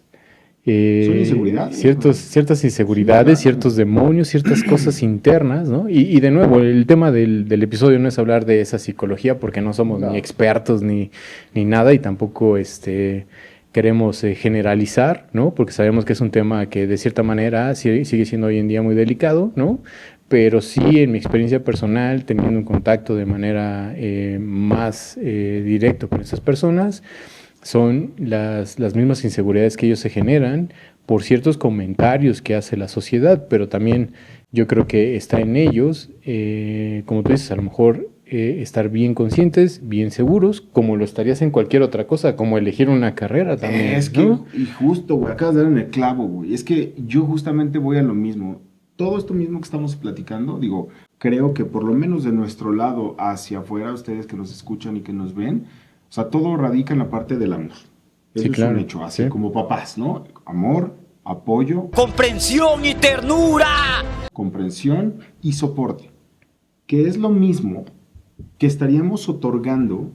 inseguridades, ciertos demonios, ciertas cosas internas, ¿no? Y de nuevo, el tema del episodio no es hablar de esa psicología porque no somos ni expertos ni nada y tampoco queremos generalizar, ¿no? Porque sabemos que es un tema que de cierta manera sigue siendo hoy en día muy delicado, ¿no? Pero sí, en mi experiencia personal, teniendo un contacto de manera más directo con esas personas, son las mismas inseguridades que ellos se generan por ciertos comentarios que hace la sociedad, pero también yo creo que está en ellos, como tú dices, a lo mejor estar bien conscientes, bien seguros, como lo estarías en cualquier otra cosa, como elegir una carrera también. Es que, ¿no? Y justo, güey, acabas de dar en el clavo, güey. Es que yo justamente voy a lo mismo. Todo esto mismo que estamos platicando, digo, creo que por lo menos de nuestro lado hacia afuera, ustedes que nos escuchan y que nos ven, o sea, todo radica en la parte del amor. Eso sí, claro. Es un hecho, así como papás, ¿no? Amor, apoyo. ¡Comprensión y ternura! Comprensión y soporte. Que es lo mismo que estaríamos otorgando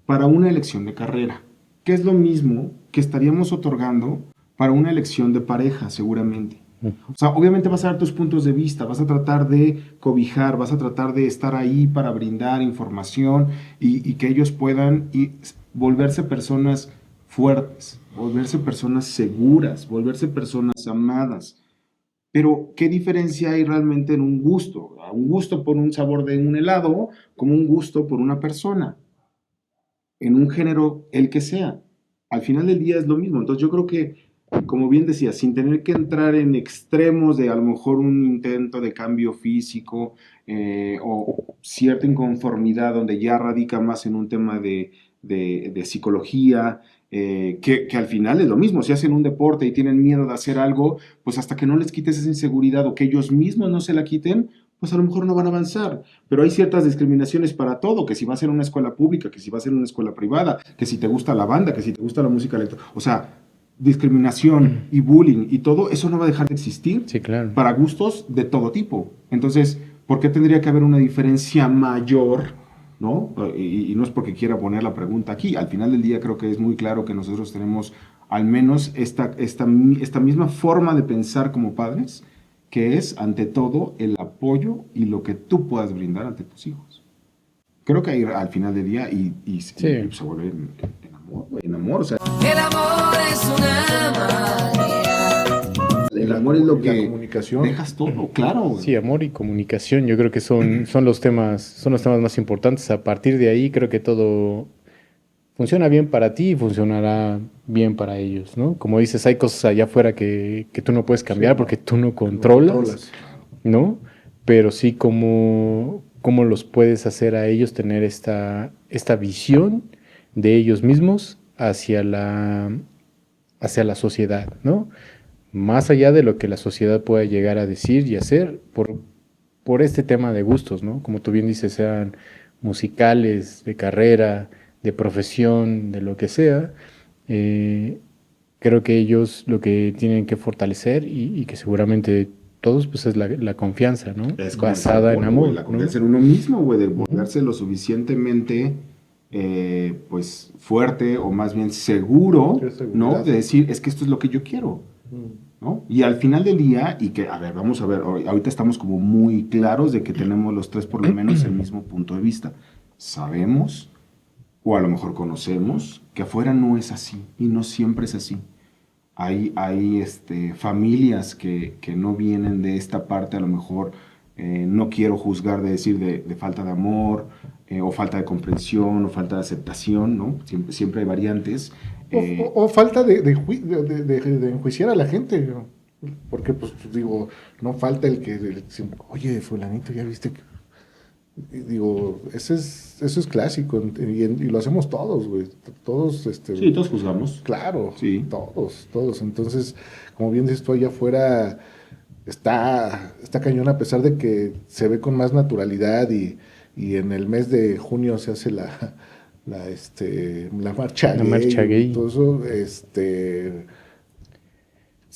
para una elección de carrera. Que es lo mismo que estaríamos otorgando para una elección de pareja, seguramente. O sea, obviamente vas a dar tus puntos de vista, vas a tratar de cobijar, vas a tratar de estar ahí para brindar información y que ellos puedan volverse personas fuertes, volverse personas seguras, volverse personas amadas. Pero, ¿qué diferencia hay realmente en un gusto? Un gusto por un sabor de un helado, como un gusto por una persona, en un género, el que sea. Al final del día es lo mismo. Entonces, yo creo que, como bien decía, sin tener que entrar en extremos de a lo mejor un intento de cambio físico o cierta inconformidad donde ya radica más en un tema de psicología, que al final es lo mismo, si hacen un deporte y tienen miedo de hacer algo, pues hasta que no les quites esa inseguridad o que ellos mismos no se la quiten, pues a lo mejor no van a avanzar. Pero hay ciertas discriminaciones para todo, que si va a ser una escuela pública, que si va a ser una escuela privada, que si te gusta la banda, que si te gusta la música electrónica, o sea, discriminación y bullying y todo, eso no va a dejar de existir para gustos de todo tipo. Entonces, ¿por qué tendría que haber una diferencia mayor? ¿No? Y no es porque quiera poner la pregunta aquí. Al final del día creo que es muy claro que nosotros tenemos al menos esta misma forma de pensar como padres, que es ante todo el apoyo y lo que tú puedas brindar ante tus hijos. Creo que ahí al final del día y se vuelve en amor. O sea, El amor es una magia. el amor es lo que la comunicación. Dejas todo, claro. Sí, amor y comunicación, yo creo que son los temas más importantes. A partir de ahí creo que todo funciona bien para ti y funcionará bien para ellos, ¿no? Como dices, hay cosas allá afuera que tú no puedes cambiar porque tú no controlas, ¿no? Pero sí cómo los puedes hacer a ellos tener esta visión de ellos mismos hacia la sociedad, ¿no? Más allá de lo que la sociedad pueda llegar a decir y hacer por este tema de gustos, ¿no? Como tú bien dices, sean musicales, de carrera, de profesión, de lo que sea, creo que ellos lo que tienen que fortalecer y que seguramente todos, pues es la confianza, ¿no? Es como basada en amor, la ¿no? confianza en uno mismo, güey, de volverse lo suficientemente pues fuerte o más bien seguro, ¿no? De decir, es que esto es lo que yo quiero, ¿no? Y al final del día, y que, a ver, vamos a ver, ahorita estamos como muy claros de que tenemos los tres por lo menos el mismo punto de vista. Sabemos, o a lo mejor conocemos, que afuera no es así, y no siempre es así. Hay familias que no vienen de esta parte, a lo mejor, no quiero juzgar de decir de falta de amor, o falta de comprensión, o falta de aceptación, ¿no? Siempre hay variantes. O falta de enjuiciar a la gente, ¿no? Porque, pues, digo, no falta el que, oye, fulanito, ¿ya viste que...? Y digo, eso es clásico, y lo hacemos todos, güey. Todos, Sí, todos juzgamos. Claro, sí. Todos. Entonces, como bien dices tú, allá afuera está cañón, a pesar de que se ve con más naturalidad y en el mes de junio se hace la marcha gay. La marcha gay. Todo eso,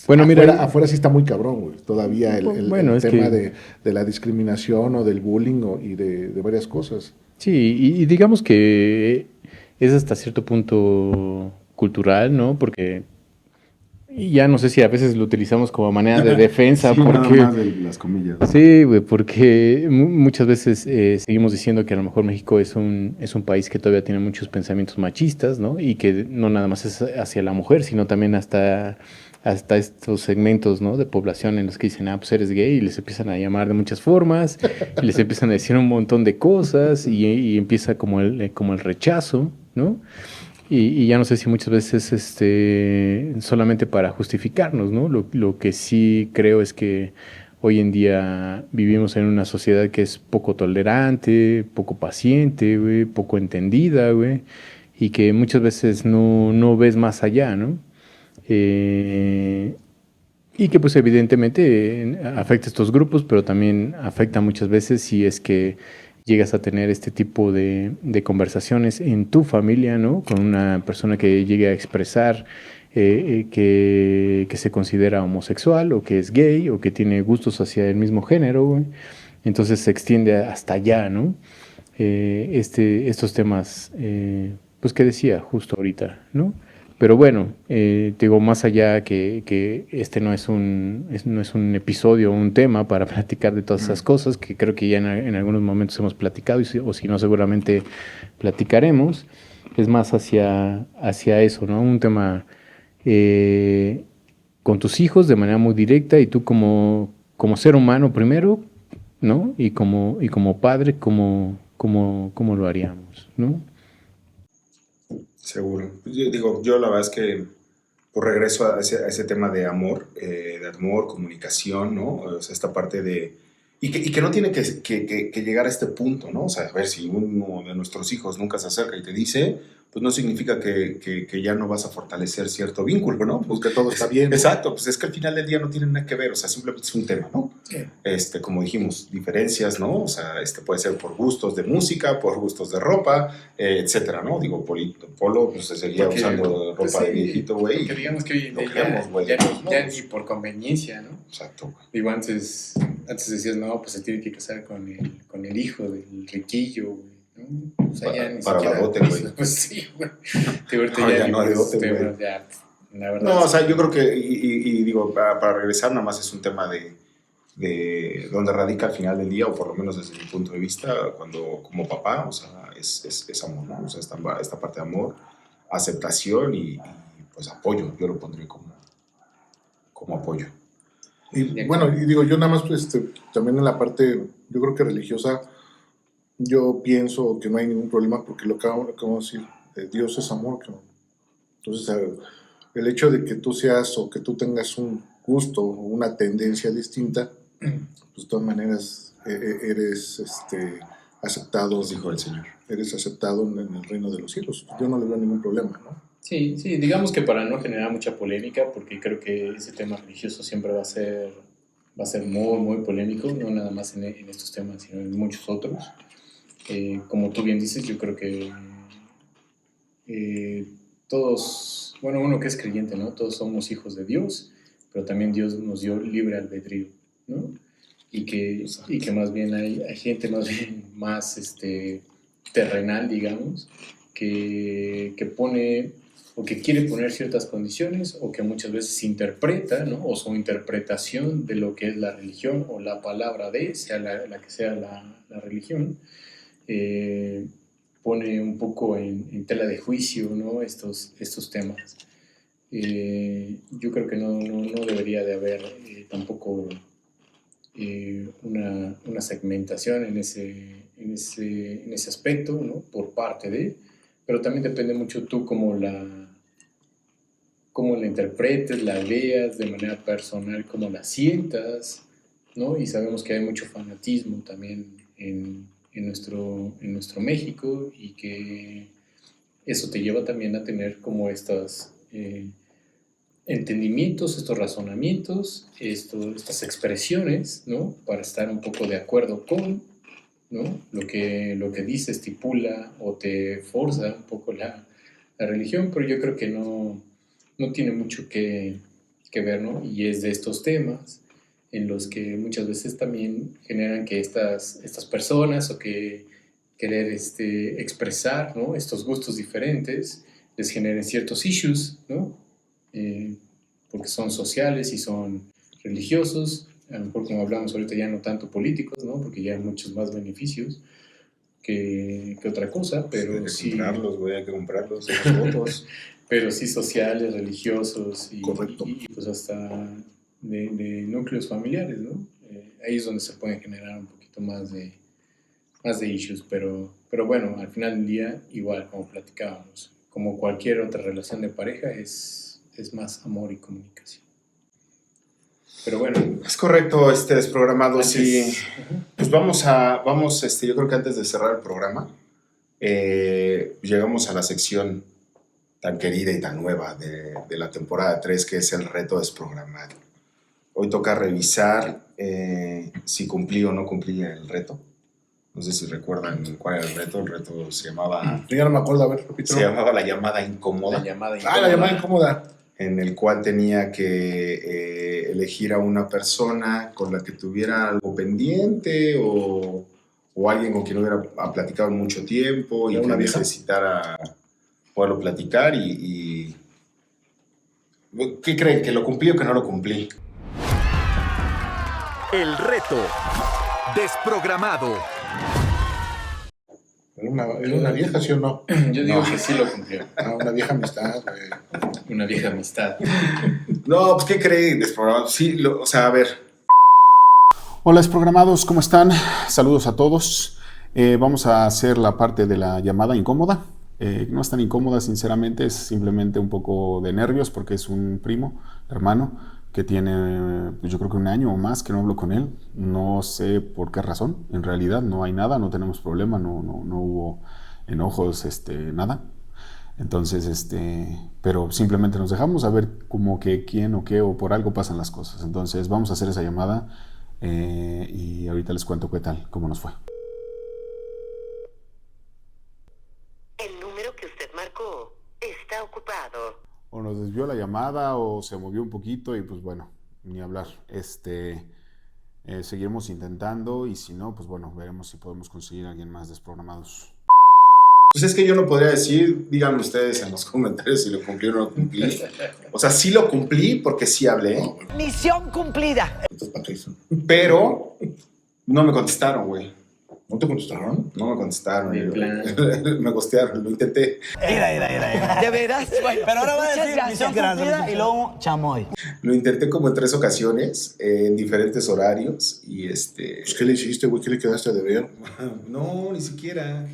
bueno, mira, afuera sí está muy cabrón, güey. Todavía el tema de la discriminación o del bullying y de varias cosas. Sí, y digamos que es hasta cierto punto cultural, ¿no? Porque ya no sé si a veces lo utilizamos como manera de defensa. Sí, porque, nada más de las comillas. Sí, güey, porque muchas veces seguimos diciendo que a lo mejor México es un país que todavía tiene muchos pensamientos machistas, ¿no? Y que no nada más es hacia la mujer, sino también hasta estos segmentos, ¿no? De población en los que dicen, pues eres gay, y les empiezan a llamar de muchas formas, y les empiezan a decir un montón de cosas, y empieza como el rechazo, ¿no? Y ya no sé si muchas veces solamente para justificarnos, ¿no? Lo que sí creo es que hoy en día vivimos en una sociedad que es poco tolerante, poco paciente, güey, poco entendida, güey, y que muchas veces no ves más allá, ¿no? Y que pues evidentemente afecta a estos grupos, pero también afecta muchas veces si es que llegas a tener este tipo de conversaciones en tu familia, ¿no? Con una persona que llegue a expresar que se considera homosexual o que es gay o que tiene gustos hacia el mismo género, güey. Entonces se extiende hasta allá, ¿no? Estos temas, pues que decía justo ahorita, ¿no? Pero bueno, te digo, más allá que este no es un episodio o un tema para platicar de todas esas cosas, que creo que ya en algunos momentos hemos platicado, o si no, seguramente platicaremos, es más hacia eso, ¿no? Un tema tus hijos de manera muy directa y tú como ser humano primero, ¿no? Y como padre, ¿cómo lo haríamos, ¿no? Seguro. Yo la verdad es que por regreso a ese tema de amor, comunicación, ¿no? O sea, esta parte de... Y que no tiene que llegar a este punto, ¿no? O sea, a ver, si uno de nuestros hijos nunca se acerca y te dice, pues no significa que ya no vas a fortalecer cierto vínculo, ¿no? Pues que todo está bien. Exacto, pues es que al final del día no tiene nada que ver, o sea, simplemente es un tema, ¿no? Sí. Como dijimos, diferencias, ¿no? O sea, puede ser por gustos de música, por gustos de ropa, etcétera, ¿no? Digo, Polo, pues se seguía usando ropa de viejito, güey. Porque digamos que hoy en día ya ni por conveniencia, ¿no? Exacto, güey. Digo, antes decías, no, pues se tiene que casar con el hijo del riquillo, güey, ¿no? O sea, ya ni para siquiera... la dote, güey. Pues sí, güey. Ya no hay dote, güey. La verdad. No, o sea, yo creo que, y digo, para regresar, nada más es un tema de donde radica al final del día, o por lo menos desde mi punto de vista, cuando como papá, o sea, es amor, ¿no? O sea, esta parte de amor, aceptación y pues apoyo, yo lo pondría como apoyo. Y bueno, y digo, yo nada más también en la parte, yo creo que religiosa, yo pienso que no hay ningún problema porque lo que vamos a decir, Dios es amor, ¿no? Entonces, el hecho de que tú seas o que tú tengas un gusto o una tendencia distinta, pues de todas maneras eres aceptado, dijo el Señor. Eres aceptado en el reino de los cielos. Yo no le veo ningún problema, ¿no? Sí, digamos que para no generar mucha polémica, porque creo que ese tema religioso siempre va a ser muy, muy polémico, no nada más en estos temas, sino en muchos otros. Como tú bien dices, yo creo que todos, bueno, uno que es creyente, ¿no? Todos somos hijos de Dios, pero también Dios nos dio libre albedrío, ¿no? Y que más bien hay gente más terrenal, digamos, que pone o que quiere poner ciertas condiciones o que muchas veces interpreta, ¿no? O su interpretación de lo que es la religión o la palabra sea la que sea la religión, pone un poco en tela de juicio, ¿no? estos temas. Yo creo que no debería de haber tampoco una segmentación en ese aspecto, ¿no? Por parte de, pero también depende mucho tú cómo la interpretes, la veas de manera personal, cómo la sientas, ¿no? Y sabemos que hay mucho fanatismo también en nuestro México y que eso te lleva también a tener como estos entendimientos, estos razonamientos, estas expresiones, ¿no? Para estar un poco de acuerdo con, ¿no? lo que dice, estipula o te forza un poco la religión, pero yo creo que no tiene mucho que ver, ¿no? Y es de estos temas en los que muchas veces también generan que estas personas o que querer expresar, ¿no? Estos gustos diferentes les generen ciertos issues, ¿no? Porque son sociales y son religiosos, a lo mejor como hablamos ahorita ya no tanto políticos, ¿no? Porque ya hay muchos más beneficios que otra cosa, pero hay que sí... hay que comprarlos, los votos. Pero sí sociales, religiosos y pues hasta de núcleos familiares, ¿no? Ahí es donde se pueden generar un poquito más de issues, pero bueno, al final del día, igual, como platicábamos, como cualquier otra relación de pareja, es más amor y comunicación. Pero bueno. Es correcto, desprogramado, sí. Pues vamos, yo creo que antes de cerrar el programa, llegamos a la sección tan querida y tan nueva de la temporada 3, que es el reto desprogramado. Hoy toca revisar si cumplí o no cumplí el reto. No sé si recuerdan cuál era el reto. El reto se llamaba... Yo ya no me acuerdo, a ver, repito. Se llamaba la llamada incómoda. La llamada incómoda. En el cual tenía que elegir a una persona con la que tuviera algo pendiente o alguien con quien no hubiera platicado mucho tiempo y que necesitara poderlo platicar y... ¿Qué creen? ¿Que lo cumplí o que no lo cumplí? El reto desprogramado. ¿Era una vieja, sí o no? Yo digo que sí lo cumplió. Una vieja amistad, güey. Una vieja amistad. No, pues, ¿qué creen? Desprogramados. Sí, o sea, a ver. Hola, desprogramados, ¿cómo están? Saludos a todos. Vamos a hacer la parte de la llamada incómoda. No es tan incómoda, sinceramente, es simplemente un poco de nervios porque es un primo, hermano, que tiene, pues, yo creo que 1 año o más que no hablo con él. No sé por qué razón, en realidad no hay nada, no tenemos problema, no hubo enojos, nada. Entonces, pero simplemente nos dejamos a ver como que quién o qué o por algo pasan las cosas. Entonces vamos a hacer esa llamada y ahorita les cuento qué tal, cómo nos fue. El número que usted marcó está ocupado. O nos desvió la llamada o se movió un poquito y pues bueno, ni hablar. Seguiremos intentando y si no, pues bueno, veremos si podemos conseguir a alguien más desprogramados. Pues es que yo no podría decir, díganme ustedes en los comentarios si lo cumplí o no lo cumplí. O sea, sí lo cumplí porque sí hablé. Misión cumplida. Pero no me contestaron, güey. ¿No te contestaron? No me contestaron. Me gostearon, lo intenté. Mira. ¿De veras? Pero ahora va a decir misión cumplida y luego chamoy. Lo intenté como en 3 ocasiones, en diferentes horarios y Pues, ¿qué le hiciste, güey? ¿Qué le quedaste de ver? No, ni siquiera.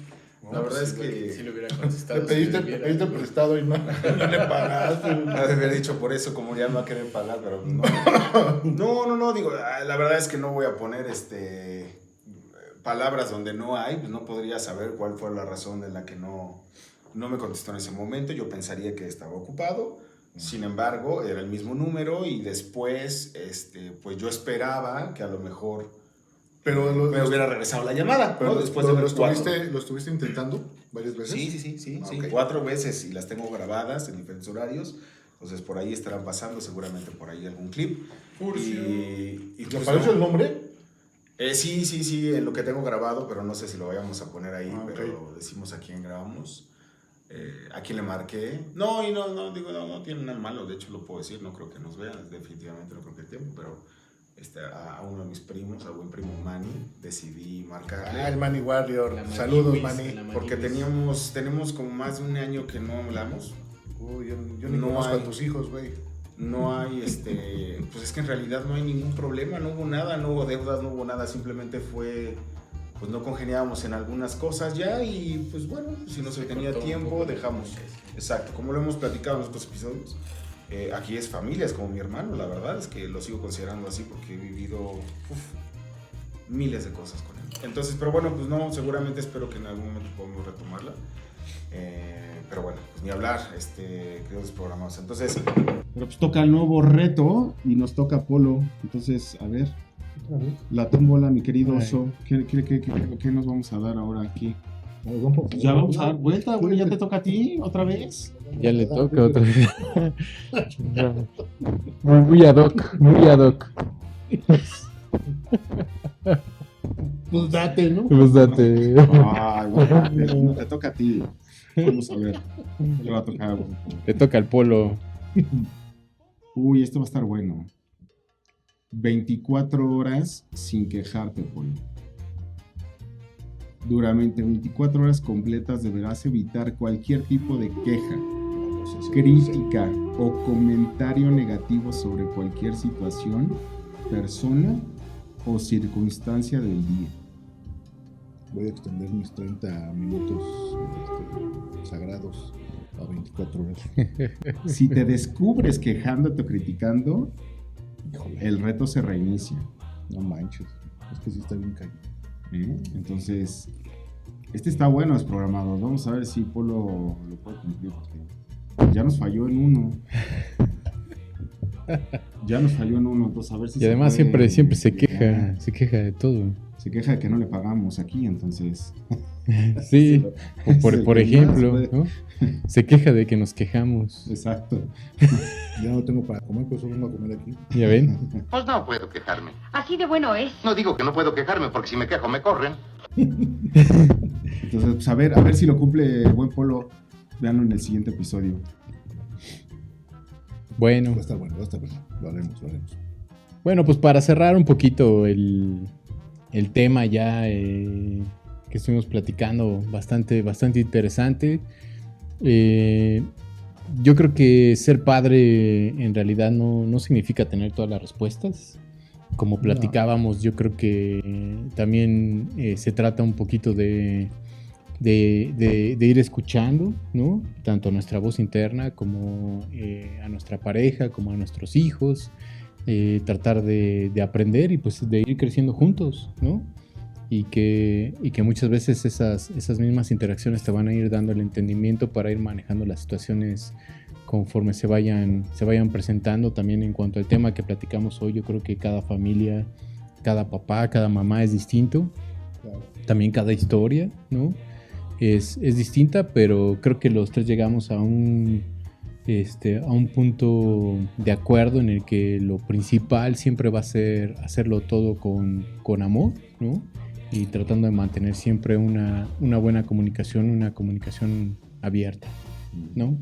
La verdad es que... Si le hubiera contestado. Le pediste prestado y no le pagaste. Ha de haber dicho por eso, como ya no va a querer pagar, pero no. No, digo, la verdad es que no voy a poner palabras donde no hay, pues no podría saber cuál fue la razón de la que no me contestó en ese momento. Yo pensaría que estaba ocupado, sin embargo, era el mismo número y después, pues yo esperaba que a lo mejor... Pero me hubiera regresado la llamada, pero ¿no? Después de ver ¿Lo estuviste intentando varias veces? Sí. Okay. 4 veces y las tengo grabadas en diferentes horarios. Entonces por ahí estarán pasando seguramente por ahí algún clip. ¿Y ¿te aparece el nombre? Sí, en lo que tengo grabado, pero no sé si lo vayamos a poner ahí, pero decimos a quién grabamos, a quién le marqué. No tiene nada malo, de hecho lo puedo decir, no creo que nos vean, definitivamente no creo que el tiempo, pero... a uno de mis primos, a buen primo Manny, decidí marcarle. El Manny Warrior. Saludos, Manny. Porque tenemos como más de 1 año que no hablamos. Uy, yo ni conozco a tus hijos, güey. No hay, pues es que en realidad no hay ningún problema, no hubo nada, no hubo deudas, no hubo nada, simplemente fue, pues no congeniábamos en algunas cosas ya y pues bueno, si no se tenía tiempo, dejamos. Exacto, como lo hemos platicado en otros episodios. Aquí es familia, es como mi hermano, la verdad es que lo sigo considerando así porque he vivido miles de cosas con él. Entonces, pero bueno, pues no, seguramente espero que en algún momento podamos retomarla. Pero bueno, pues ni hablar, queridos desprogramados. Entonces, pero pues toca el nuevo reto y nos toca Polo. Entonces, a ver, la tómbola, mi querido oso. ¿Qué nos vamos a dar ahora aquí? Ya vamos a dar vuelta, güey, ya te toca a ti, otra vez. Ya le toca otra vez. Muy ad hoc. Pues date, ¿no? Pues date. Ay, güey, no te toca a ti. Vamos a ver. Le va a tocar. Te toca el Polo. Uy, esto va a estar bueno. 24 horas sin quejarte, Polo. Durante 24 horas completas deberás evitar cualquier tipo de queja, crítica o comentario negativo sobre cualquier situación, persona o circunstancia del día. Voy a extender mis 30 minutos sagrados a 24 horas. Si te descubres quejándote o criticando, el reto se reinicia. No manches, es que sí está bien caído. Entonces, está bueno, es programado. Vamos a ver si Polo lo puede cumplir porque ya nos falló en uno. Entonces a ver si y además siempre se queja de todo. Se queja de que no le pagamos aquí, entonces. Sí, por ejemplo, ¿no? Se queja de que nos quejamos. Exacto. Ya no tengo para comer, pues solo vengo a comer aquí. ¿Ya ven? Pues no puedo quejarme. Así de bueno es. No digo que no puedo quejarme porque si me quejo me corren. Entonces, pues a ver si lo cumple el buen Polo. Véanlo en el siguiente episodio. Bueno. Va a estar bueno. Lo haremos. Bueno, pues para cerrar un poquito el tema ya que estuvimos platicando, bastante interesante. yo creo que ser padre en realidad no significa tener todas las respuestas. Como platicábamos, yo creo que también se trata un poquito de ir escuchando, ¿no? Tanto a nuestra voz interna como a nuestra pareja, como a nuestros hijos, tratar de aprender y pues de ir creciendo juntos, ¿no? Y que muchas veces esas mismas interacciones te van a ir dando el entendimiento para ir manejando las situaciones conforme se vayan presentando. También en cuanto al tema que platicamos hoy, yo creo que cada familia, cada papá, cada mamá es distinto. Claro. También cada historia, ¿no? Es distinta, pero creo que los tres llegamos a un punto de acuerdo en el que lo principal siempre va a ser hacerlo todo con amor, ¿no? Y tratando de mantener siempre una buena comunicación, una comunicación abierta, ¿no?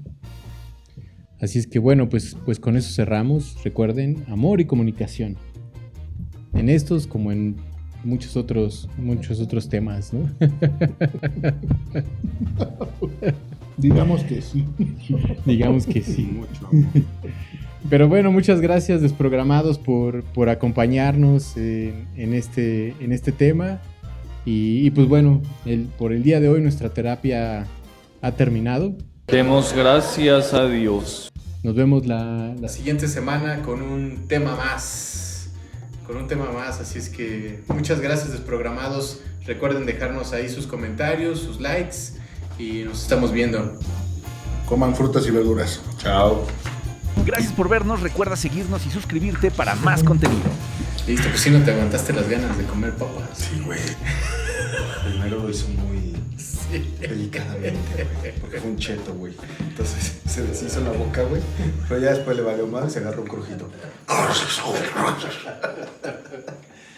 Así es que bueno, pues con eso cerramos. Recuerden, amor y comunicación. En estos como en muchos otros temas, ¿no? Digamos que sí. Digamos que sí. Mucho. Pero bueno, muchas gracias Desprogramados por acompañarnos en este tema. Y pues bueno, por el día de hoy nuestra terapia ha terminado. Demos gracias a Dios. Nos vemos la siguiente semana con un tema más. Así es que muchas gracias Desprogramados. Recuerden dejarnos ahí sus comentarios, sus likes y nos estamos viendo. Coman frutas y verduras. Chao. Gracias por vernos. Recuerda seguirnos y suscribirte para más contenido. Listo, pues si no te aguantaste las ganas de comer papas. Sí, güey. Primero lo hizo muy delicadamente, güey, porque fue un cheto, güey. Entonces se deshizo la boca, güey, pero ya después le valió mal y se agarró un crujito.